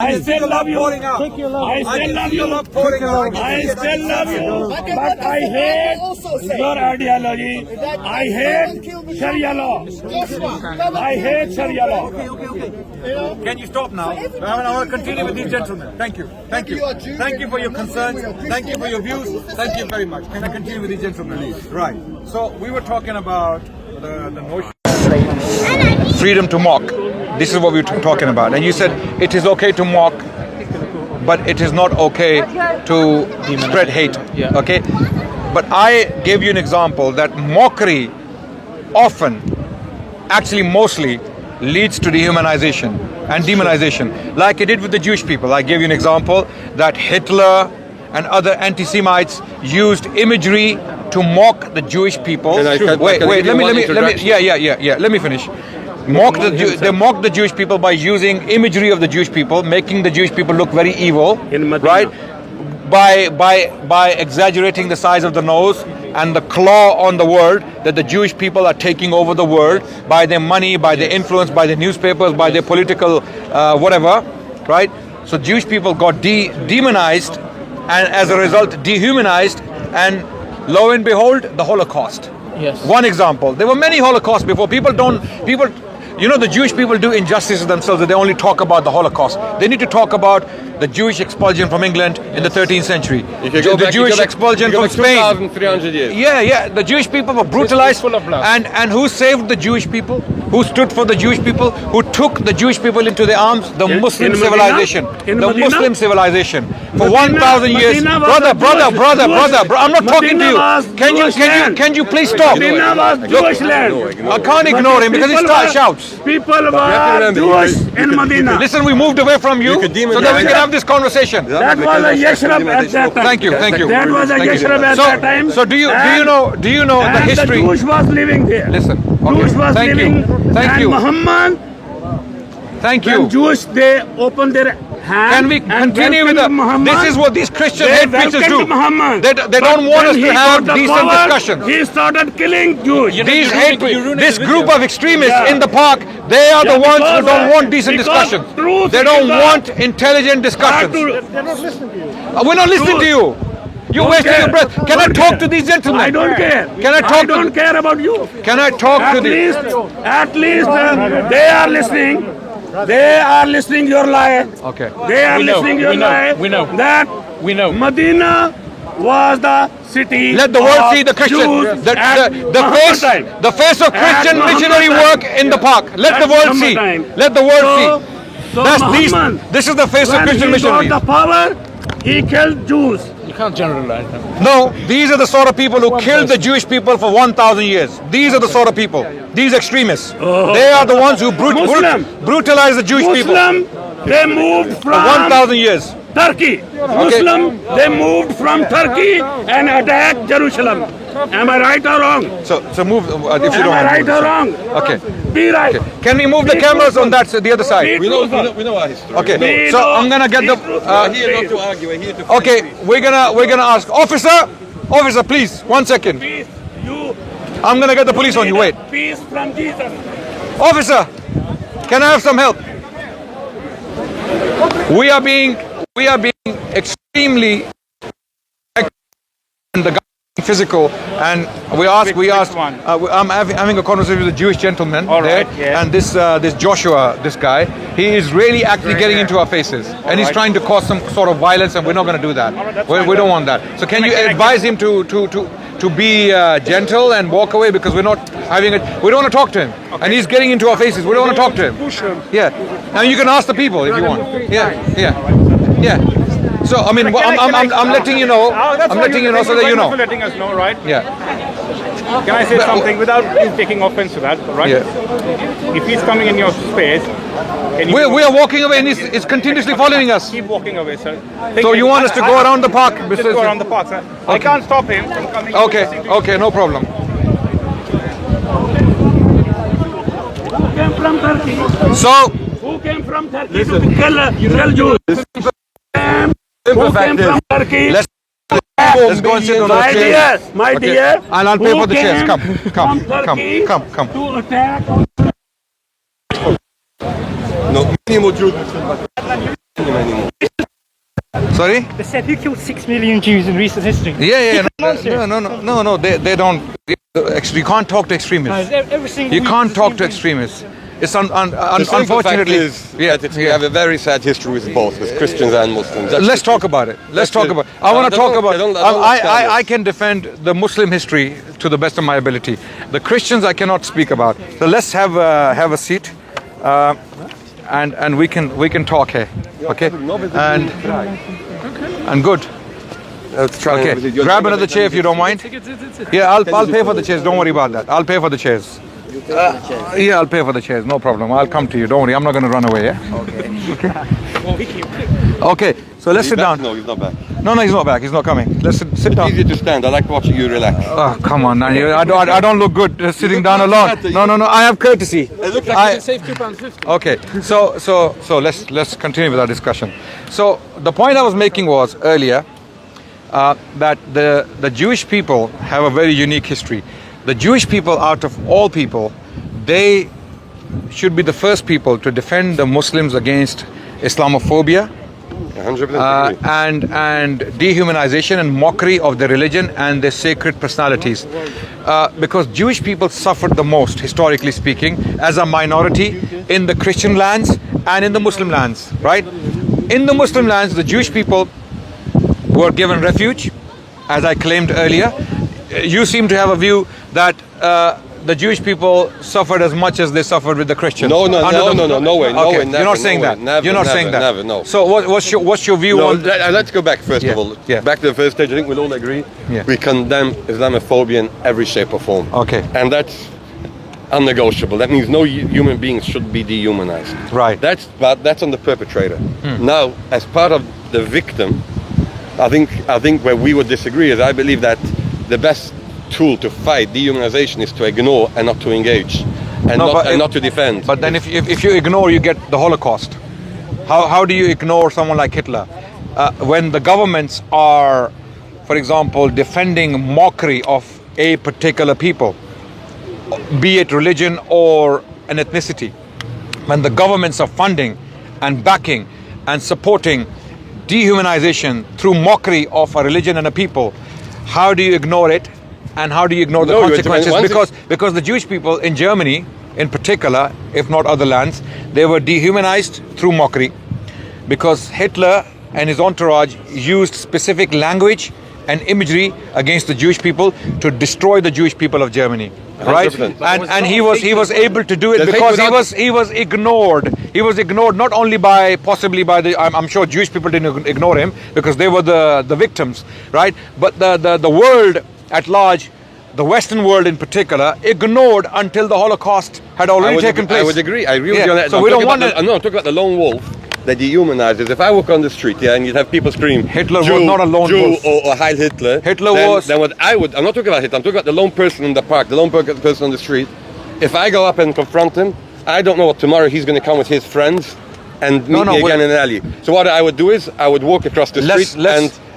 I still love you. pouring out. I still love you. Pouring out. I still love you. But I hate your ideology. I hate Sharia law. I hate Sharia law. Can you stop now? I want to continue with these gentlemen. Thank you. Thank you. Thank you for your concerns. Thank you for your views. Thank you very much. Can I continue with these gentlemen? Right. So we were talking about the notion of freedom to mock. This is what we were talking about. And you said it is okay to mock, but it is not okay to spread hate. Okay? But I gave you an example that mockery often, actually mostly, leads to dehumanization and demonization. Like it did with the Jewish people. I gave you an example that Hitler and other anti-Semites used imagery to mock the Jewish people. Let me finish. They mocked the Jewish people by using imagery of the Jewish people, making the Jewish people look very evil, right? By exaggerating the size of the nose and the claw on the world, that the Jewish people are taking over the world by their money, by their influence, by their newspapers, by their political whatever, right? So Jewish people got demonized and as a result dehumanized, and lo and behold, the Holocaust. Yes. One example. There were many Holocausts before. You know, the Jewish people do injustice to themselves, that they only talk about the Holocaust. They need to talk about the Jewish expulsion from England in the 13th century. The Jewish expulsion from Spain. 2,300 years. Yeah. The Jewish people were brutalized. Full of blood. And who saved the Jewish people? Who stood for the Jewish people? Who took the Jewish people into their arms? The Muslim civilization. The Muslim civilization. For 1,000 years. Brother, I'm not talking to you. Can you please stop? Medina was Jewish land. I can't ignore him because he shouts. People were Jewish in Medina. Listen, we moved away from you so that we can have this conversation. That was a Yashrab at that time. Thank you. That was a Yashrab at that time. So do you know the history? The Jews was living there. Listen. Jews was living. Thank you. Muhammad. Thank you. When Jews, they opened their hand. Can we continue with Muhammad? This is what these Christian hate preachers do. Muhammad. They don't want us to have decent discussions. He started killing Jews. This group of extremists in the park, they are the ones who don't want decent discussions. They don't want intelligent discussions. They're not listening to you. We're not listening to you. You're wasting your breath. Can I talk to these gentlemen? I don't care. I don't care about you. Can I talk to these? At least they are listening. They are listening your lie. Okay. They are listening your lie. We know. That Medina was the city. Let the world see the Christian, the face of Christian missionary work in the park. Let the world see. Let the world see. This is the face of Christian missionary. When he got the power, he killed Jews. You can't generalize them. No, these are the sort of people who killed the Jewish people for 1,000 years. These are the sort of people. These extremists. They are the ones who brutalized the Jewish people. They moved from 1,000 years. Turkey. Muslim, they moved from Turkey and attacked Jerusalem. Am I right or wrong? So move if you don't. Am I right or wrong? Okay. Be right. Okay. Can we move the cameras on the other side? We know our history. Okay. So I'm gonna get the. We're here not to argue. We're here to. Okay. We're gonna ask officer, please 1 second. Peace. I'm gonna get the police on you. Wait. Peace from Jesus. Officer, can I have some help? We are being extremely and the government physical, and we asked. I'm having a conversation with a Jewish gentleman there, and this Joshua, this guy, he is really actually getting into our faces, and he's trying to cause some sort of violence, and we're not going to do that. We don't want that. So can you advise him to be gentle and walk away, because we're not having it. We don't want to talk to him, and he's getting into our faces. We don't want to talk to him. Yeah. Now you can ask the people if you want. Yeah. So I mean, I'm letting you know. I'm letting you know so that you know. Letting us know, right? Yeah. Can I say something without taking offense to that, right? Yeah. If he's coming in your space, we are walking away, and he's continuously following us. Keep walking away, sir. So you want us to go around the park? Just go around the park, sir. Okay. I can't stop him from coming. Okay, no problem. Who came from Turkey? Who came from Turkey to kill Jews? Who came from Turkey? Let's go and sit on the chairs. My dear, and I'll pay for the chairs. Come. To attack. No, minimo Jews. Sorry? They said who killed 6 million Jews in recent history? No. They don't. Actually, you can't talk to extremists. You can't talk to extremists. It's unfortunately. We have a very sad history with both, with Christians and Muslims. Let's talk about it. I want to talk about. I can defend the Muslim history to the best of my ability. The Christians I cannot speak about. So let's have a seat, and we can talk here. Okay. And good. Okay. Grab another chair if you don't mind. Yeah, I'll pay for the chairs. Don't worry about that. I'll pay for the chairs. I'll pay for the chairs. No problem. I'll come to you. Don't worry. I'm not going to run away. Yeah. Okay. So let's sit down. No, he's not back. No, he's not back. He's not coming. Let's sit down. It's easy to stand. I like watching you relax. Oh, come on, man. I don't look good sitting down alone. No. I have courtesy. It looks like you can save £2.50. Okay. So let's continue with our discussion. So the point I was making was earlier that the Jewish people have a very unique history. The Jewish people, out of all people, they should be the first people to defend the Muslims against Islamophobia, 100% and dehumanization and mockery of their religion and their sacred personalities. Because Jewish people suffered the most, historically speaking, as a minority in the Christian lands and in the Muslim lands, right? In the Muslim lands, the Jewish people were given refuge, as I claimed earlier. You seem to have a view that the Jewish people suffered as much as they suffered with the Christians. No way. You're not saying that. You're not saying that. Never, no. So what's your view on? Let's go back first of all. Yeah. Back to the first stage. I think we'll all agree. Yeah. We condemn Islamophobia in every shape or form. Okay. And that's unnegotiable. That means no human beings should be dehumanized. Right. That's on the perpetrator. Now, as part of the victim, I think where we would disagree is I believe that the best tool to fight dehumanization is to ignore and not to engage, and not to defend. But then if you ignore, you get the Holocaust. How do you ignore someone like Hitler? When the governments are, for example, defending mockery of a particular people, be it religion or an ethnicity, when the governments are funding and backing and supporting dehumanization through mockery of a religion and a people, how do you ignore it? And how do you ignore the consequences? Because the Jewish people in Germany, in particular, if not other lands, they were dehumanized through mockery, because Hitler and his entourage used specific language and imagery against the Jewish people to destroy the Jewish people of Germany. Right? And he was able to do it because he was ignored. He was ignored not only possibly by the, I'm sure Jewish people didn't ignore him because they were the victims, right? But the world at large, the Western world in particular, ignored until the Holocaust had already taken place. I would agree. I agree with you on that. So we don't want to. No, I'm talking about the lone wolf that dehumanizes. If I walk on the street, and you'd have people scream, Hitler was not a lone wolf. Or Heil Hitler. Then what I would, I'm not talking about Hitler, I'm talking about the lone person in the park, the lone person on the street. If I go up and confront him, I don't know what tomorrow he's going to come with his friends and meet me again in an alley. So what I would do is, I would walk across the street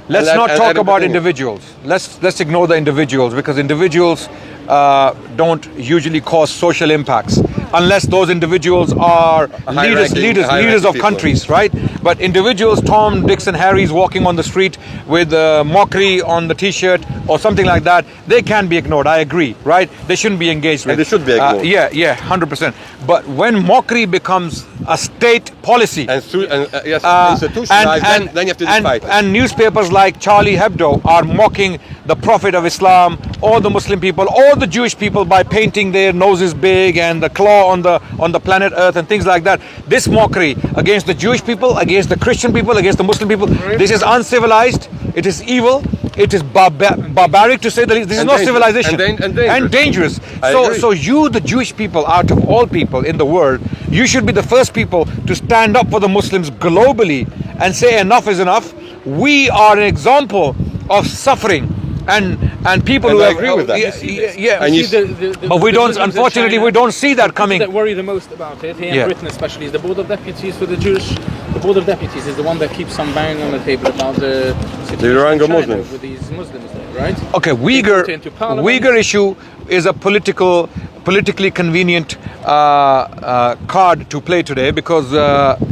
Let's not talk about individuals. Let's ignore the individuals, because individuals don't usually cause social impacts unless those individuals are leaders of countries, right? But individuals, Tom, Dicks and Harry's walking on the street with mockery on the t-shirt or something like that, they can be ignored. I agree, right? They shouldn't be engaged with. And they should be ignored. 100%. But when mockery becomes a state policy institutionalized, then you have to fight. And newspapers like Charlie Hebdo are mocking the Prophet of Islam or the Muslim people or the Jewish people by painting their noses big and the claw on the planet Earth and things like that. This mockery against the Jewish people, against the Christian people, against the Muslim people, this is uncivilized, it is evil, it is barbaric to say the least. This is not civilization. And dangerous. So you, the Jewish people, out of all people in the world, you should be the first people to stand up for the Muslims globally and say enough is enough. We are an example of suffering and people who agree with that. But we don't. Unfortunately, we don't see that coming. That worry the most about it here in Britain, especially, is the Board of Deputies for the Jewish. The Board of Deputies is the one that keeps some bang on the table about the situation in China with these Muslims there, right? Okay, Uyghur issue is a political politically convenient card to play today, because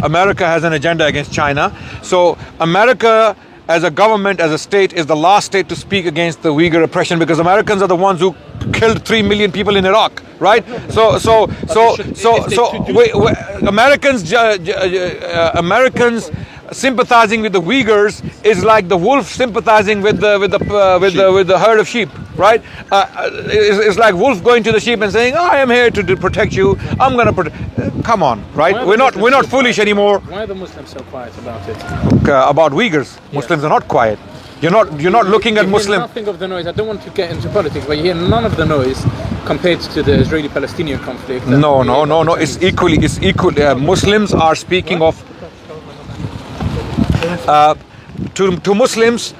America has an agenda against China. So America, as a government, as a state, is the last state to speak against the Uyghur oppression, because Americans are the ones who killed 3 million people in Iraq, right? Americans sympathizing with the Uyghurs is like the wolf sympathizing with the herd of sheep, right? It's like wolf going to the sheep and saying, "I am here to protect you. I'm going to protect." Come on, right? We're not foolish anymore. Why are the Muslims so quiet about it? About Uyghurs, Muslims are not quiet. You're not looking at Muslim. Nothing of the noise. I don't want to get into politics, but you hear none of the noise compared to the Israeli-Palestinian conflict. No. It's equally. Muslims are speaking of. To Muslims,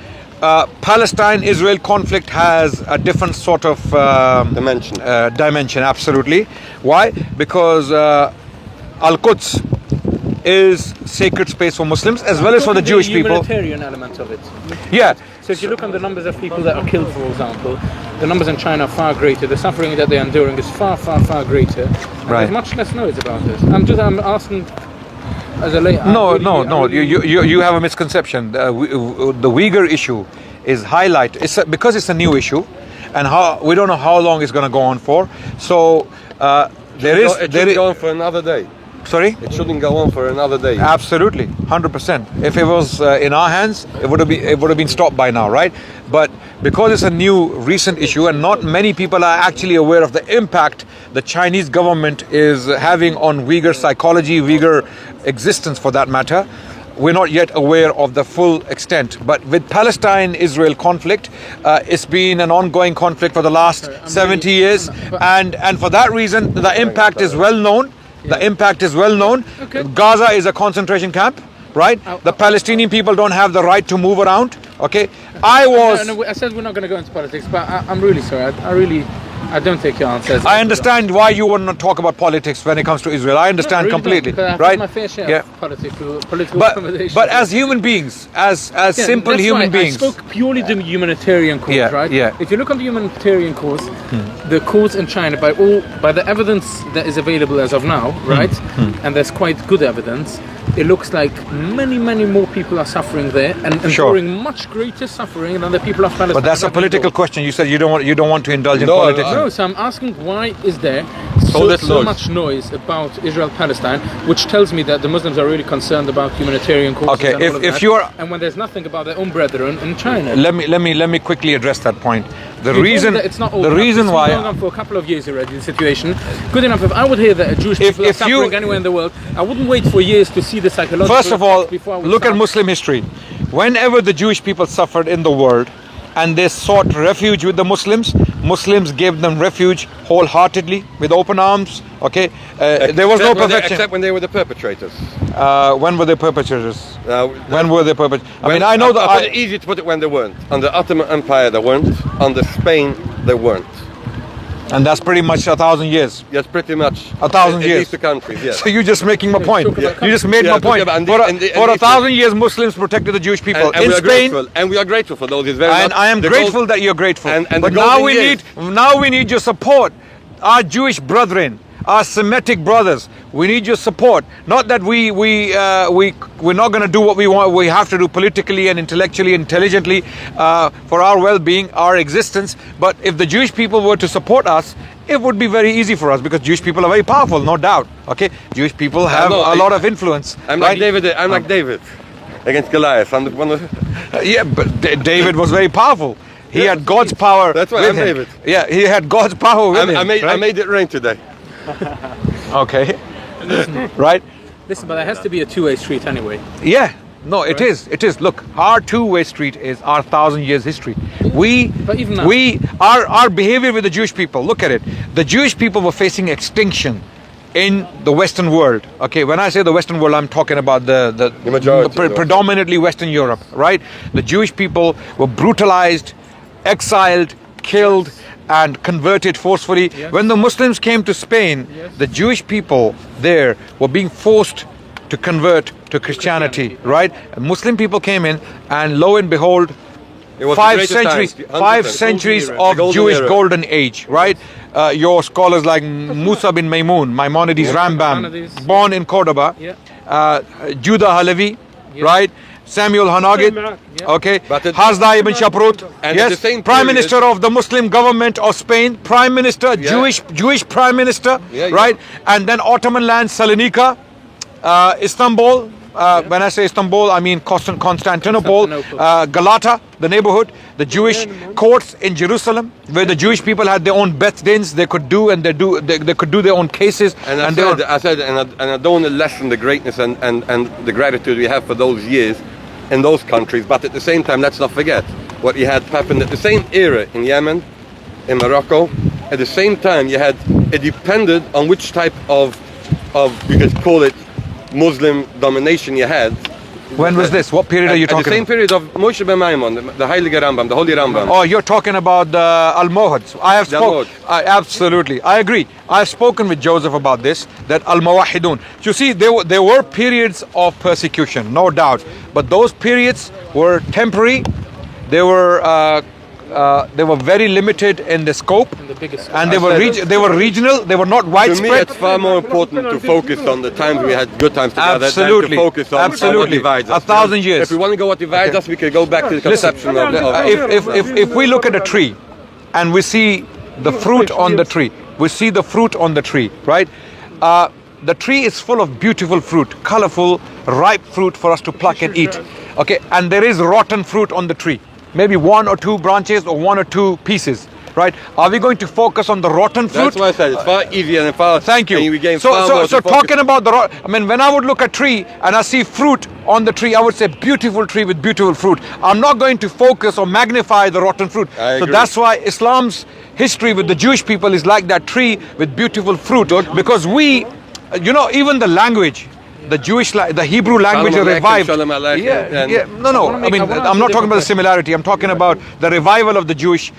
Palestine-Israel conflict has a different sort of dimension. Absolutely. Why? Because Al-Quds is sacred space for Muslims as well as for the Jewish people. Humanitarian element of it. Yeah. So if you look on the numbers of people that are killed, for example, the numbers in China are far greater. The suffering that they're enduring is far greater. Right. There's much less noise about this. I'm asking. No. You have a misconception. The Uyghur issue is highlighted. Because it's a new issue, and we don't know how long it's going to go on for. So it should go on for another day. Sorry? It shouldn't go on for another day. Absolutely, 100%. If it was in our hands, it would have been stopped by now, right? But because it's a new, recent issue, and not many people are actually aware of the impact the Chinese government is having on Uyghur psychology, Uyghur existence for that matter, we're not yet aware of the full extent. But with Palestine-Israel conflict, it's been an ongoing conflict for the last 70 years, and for that reason, the impact is well known. The impact is well known. Okay. Gaza is a concentration camp, right? The Palestinian people don't have the right to move around. Okay, I said we're not going to go into politics, but I'm really sorry. I don't take your answers. I understand why you want to talk about politics when it comes to Israel. I understand really completely, I've right? had my fair share of political conversations. But as human beings, as simple human beings, I spoke purely the humanitarian cause, right? Yeah. If you look on the humanitarian cause, the cause in China, by the evidence that is available as of now, right? And there's quite good evidence. It looks like many more people are suffering there and enduring much greater suffering than the people of Palestine. But that's a political question. You said you don't want to indulge in politics. No, so I'm asking, why is there so much noise about Israel-Palestine, which tells me that the Muslims are really concerned about humanitarian causes. Okay, and all of if that, you are, and when there's nothing about their own brethren in China. Let me quickly address that point. The You reason told me that it's not the reason it's why been going on for a couple of years already, the situation. Good enough, if I would hear that Jewish people are suffering anywhere in the world, I wouldn't wait for years to see the psychological First of all, before I would look start. at Muslim history. Whenever the Jewish people suffered in the world and they sought refuge with the Muslims, Muslims gave them refuge wholeheartedly with open arms. Okay, there was no perfection. Except when they were the perpetrators. When were they perpetrators? When were they perpetrators? I know that. It's easy to put it when they weren't. On the Ottoman Empire, they weren't. Under Spain, they weren't. And that's pretty much 1,000 years. Yes, pretty much. 1,000 years. At least the countries, yes. So you're just making my point. Yeah. You just made my point. For 1,000 years, Muslims protected the Jewish people in Spain. And we are grateful for those. And I am grateful that you're grateful. But now we need your support. Our Jewish brethren, our Semitic brothers, we need your support. Not that we're not going to do what we want. We have to do politically and intellectually, intelligently for our well-being, our existence. But if the Jewish people were to support us, it would be very easy for us, because Jewish people are very powerful, no doubt. Okay, Jewish people have a lot of influence. I'm like David. I'm like David against Goliath. I'm one of. Yeah, but David was very powerful. He had God's power. That's why I'm David. Yeah, he had God's power with him. I made it rain today. Okay. Right? Listen, but there has to be a two-way street anyway. Yeah. No, it is. It is. Look, our two-way street is our 1,000 years history. But even now, our behavior with the Jewish people, look at it. The Jewish people were facing extinction in the Western world. Okay, when I say the Western world, I'm talking about the majority, predominantly Western Europe, right? The Jewish people were brutalized, exiled, killed, and converted forcefully. Yes. When the Muslims came to Spain, the Jewish people there were being forced to convert to Christianity, right? And Muslim people came in, and lo and behold, It was 5 the greatest centuries, times, 5 100%. centuries Golden of Golden Jewish era. golden age, right? your scholars like Musa bin Maimonides Rambam, Maimonides. born in Cordoba, Yeah. Judah Halevi, Yeah. right? Samuel Hanagid, Yeah. okay, But it- Hasda ibn Shaprut, And at yes, the same Prime period- Minister of the Muslim government of Spain, Prime Minister, Jewish Prime Minister, Yeah, yeah. right? And then Ottoman land, Salonika, Istanbul. When I say Istanbul, I mean Constantinople, Galata, the neighborhood, the Jewish courts in Jerusalem, where the Jewish people had their own Beth-Dins, they could do they could do their own cases. And I their said, and I don't want to lessen the greatness and the gratitude we have for those years in those countries, but at the same time, let's not forget what you had happen at the same era in Yemen, in Morocco. At the same time, it depended on which type of you could call it Muslim domination you had. When was this? What period are you At talking the same about? period of Moshe ben Maimon, the Heilige Rambam, the Holy Rambam. Oh, you're talking about the Almohads. I have The spoken. Absolutely, I agree. I have spoken with Joseph about this. That Al-Mawahidun. You see, there were periods of persecution, no doubt, but those periods were temporary. They were very limited in the scope, The biggest. and they were regional. They were not To me, widespread. it's far more important to focus on the times we had good times together Absolutely. than to focus on what Absolutely. divides us. 1,000 years. If we want to go what divides us, we could go back to the conception of If we look at a tree and we see the fruit on the tree, right? The tree is full of beautiful fruit, colorful, ripe fruit for us to pluck and eat. Okay, and there is rotten fruit on the tree. Maybe one or two branches or one or two pieces, right? Are we going to focus on the rotten fruit? That's why I said it's far easier and far. Thank you. And we gain far more So to focus. talking about I mean, when I would look at a tree and I see fruit on the tree, I would say beautiful tree with beautiful fruit. I'm not going to focus or magnify the rotten fruit. I So agree. that's why Islam's history with the Jewish people is like that tree with beautiful fruit. Because we, even the language, the Hebrew language Shalom aleichem, revived. shalom aleichem, and- I'm not talking about the similarity. I'm talking about the revival of the Jewish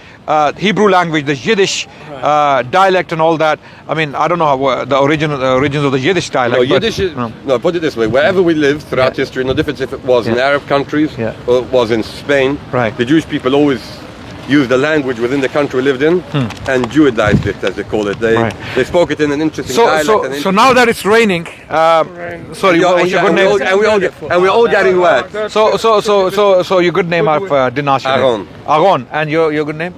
Hebrew language, the Yiddish dialect and all that. I mean, I don't know how the origins of the Yiddish dialect. No, Yiddish is, no, put it this way. Wherever we live throughout history, no difference if it was in Arab countries or it was in Spain, Right. the Jewish people always used the language within the country we lived in and Jewidized it, as they call it. They spoke it in an interesting dialect. So now that it's raining, sorry, what's your good name? And we're all getting wet. So your good name, I didn't ask you. Aaron. Aaron, and your good name?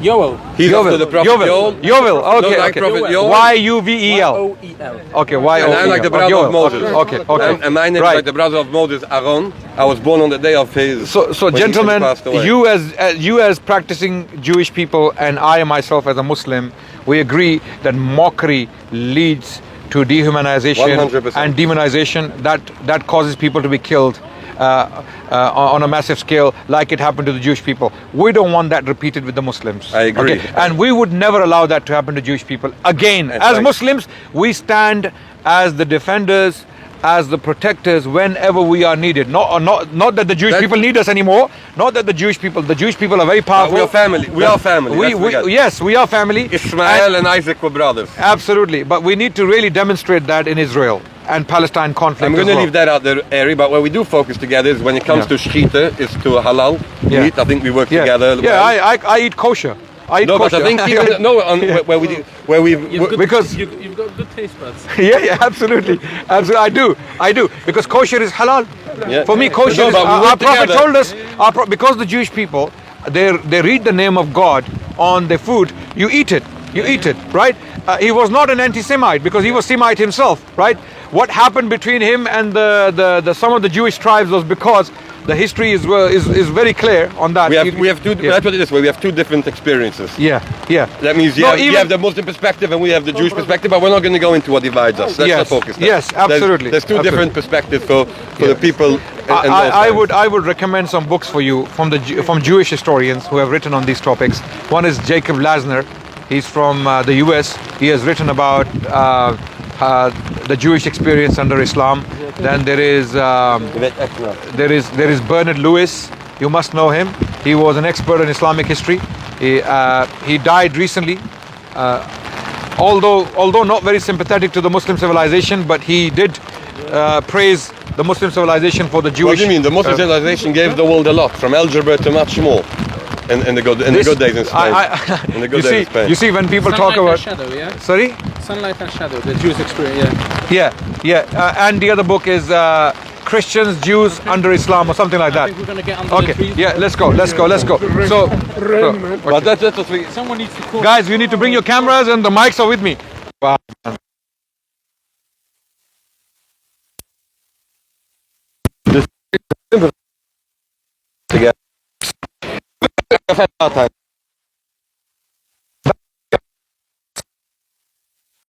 Yoel. He's after the Prophet Yoel. Yovel. Okay. Like Prophet Yoel. Yuvel. O-E-L. Okay. Y-O-E-L. And I'm like the brother of Moses. Okay. And my name is like the brother of Moses, Aaron. I was born on the day of his. So when he gentlemen, passed away. you as practicing Jewish people, and I myself as a Muslim, we agree that mockery leads to dehumanization 100%. and demonization. That causes people to be killed on a massive scale, like it happened to the Jewish people. We don't want that repeated with the Muslims. I agree. Okay? And we would never allow that to happen to Jewish people again. That's As right. Muslims, we stand as the defenders, as the protectors whenever we are needed. Not that the Jewish people need us anymore. Not that the Jewish people are very powerful. We are family. We are family. Yes, we are family. Ismail and Isaac were brothers. Absolutely. But we need to really demonstrate that in Israel and Palestine conflict. I'm going as to well. leave that out there, Ari, but where we do focus together is when it comes to shita, it's to halal meat. I think we work together. Yeah, I eat kosher. No, but I think even where we because You've got good taste buds. yeah, absolutely. I do because kosher is halal. Yeah. For me, kosher. No, is, but we our work prophet together. told us because the Jewish people they read the name of God on their food. You eat it, right? He was not an anti-Semite because he was Semite himself, right? What happened between him and the some of the Jewish tribes was because the history is very clear on that. we have two. Let's put it this way: we have two different experiences. Yeah. That means you have the Muslim perspective and we have the Jewish perspective, but we're not going to go into what divides us. Let's not focus there. Yes, absolutely. There's two different perspectives for the people. I would recommend some books for you from Jewish historians who have written on these topics. One is Jacob Lasner. He's from the U.S. He has written about the Jewish experience under Islam. Then there is Bernard Lewis. You must know him. He was an expert in Islamic history. He died recently. Although not very sympathetic to the Muslim civilization, but he did praise the Muslim civilization for the Jewish. What do you mean? The Muslim civilization gave the world a lot, from algebra to much more. in the good days in Spain. In the good days in Spain. You see, when people talk Sunlight about and Shadow, yeah? sorry, Sunlight and Shadow, the Jews experience, yeah. and the other book is Christians, Jews under Islam or something like I that. think we're going to get under the Okay, trees. yeah, let's go. So, But that's what we. Someone needs to call. guys, you need to bring your cameras and the mics are with me. Wow. Together. I've had a hard time.